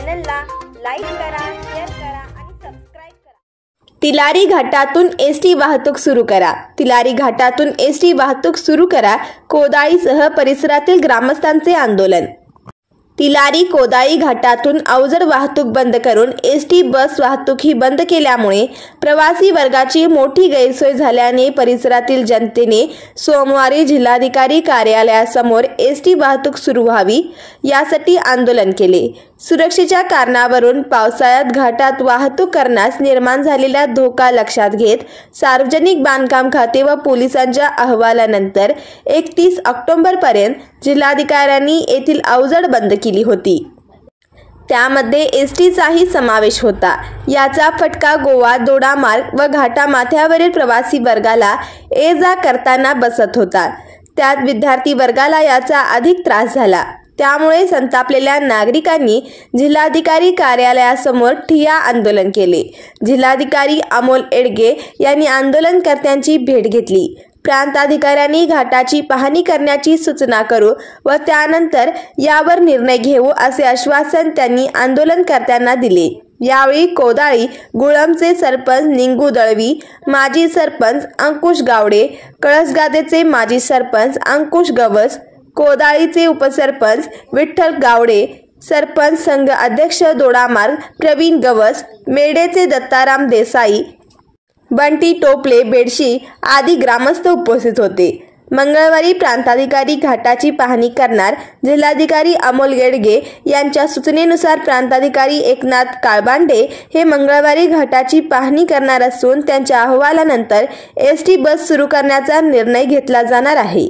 चॅनलला लाईक करा, शेअर करा आणि सबस्क्राइब करा। तिलारी घाटातून एसटी वाहतूक सुरू करा। तिलारी घाटातून एसटी वाहतूक सुरू करा। कोदाळीसह परिसरातील ग्रामस्थांचे आंदोलन। तिलारी कोदाळी घाटातून अवजड वाहतूक बंद करून एसटी बस वाहतूक ही बंद केल्यामुळे प्रवासी वर्गाची मोठी गैरसोय झाल्याने परिसरातील जनतेने सोमवारी जिल्हाधिकारी कार्यालयासमोर एसटी वाहतूक सुरू व्हावी यासाठी आंदोलन केले। सुरक्षेच्या कारणावरून पावसाळ्यात घाटात वाहतूक करण्यास निर्माण झालेला धोका लक्षात घेत सार्वजनिक बांधकाम खाते व पोलिसांच्या अहवालानंतर 31 ऑक्टोबरपर्यंत जिल्हाधिकाऱ्यांनी येथील अवजड बंद केली होती। त्यामध्ये एसटीचाही समावेश होता। याचा फटका गोवा दोडामार्ग व घाटामाथ्यावरील प्रवासी वर्गाला ये जा करताना बसत होता। त्यात विद्यार्थी वर्गाला याचा अधिक त्रास झाला। त्यामुळे संतापलेल्या नागरिकांनी जिल्हाधिकारी कार्यालयासमोर ठिय्या आंदोलन केले। जिल्हाधिकारी अमोल येडगे यांनी आंदोलनकर्त्यांची भेट घेतली। प्रांताधिकाऱ्यांनी घाटाची पाहणी करण्याची सूचना करू व त्यानंतर यावर निर्णय घेऊ असे आश्वासन त्यांनी आंदोलनकर्त्यांना दिले। यावेळी कोदाळी गुळमचे सरपंच निंगू दळवी, माजी सरपंच अंकुश गावडे, कळसगादेचे माजी सरपंच अंकुश गवस, कोदाळीचे उपसरपंच विठ्ठल गावडे, सरपंच संघ अध्यक्ष दोडामार्ग प्रवीण गवस, मेढेचे दत्ताराम देसाई, बंटी टोपले बेडशी आदी ग्रामस्थ उपस्थित होते। मंगळवारी प्रांताधिकारी घाटाची पाहणी करणार। जिल्हाधिकारी अमोल येडगे यांच्या सूचनेनुसार प्रांताधिकारी एकनाथ काळबांडे हे मंगळवारी घाटाची पाहणी करणार असून त्यांच्या अहवालानंतर एसटी बस सुरू करण्याचा निर्णय घेतला जाणार आहे।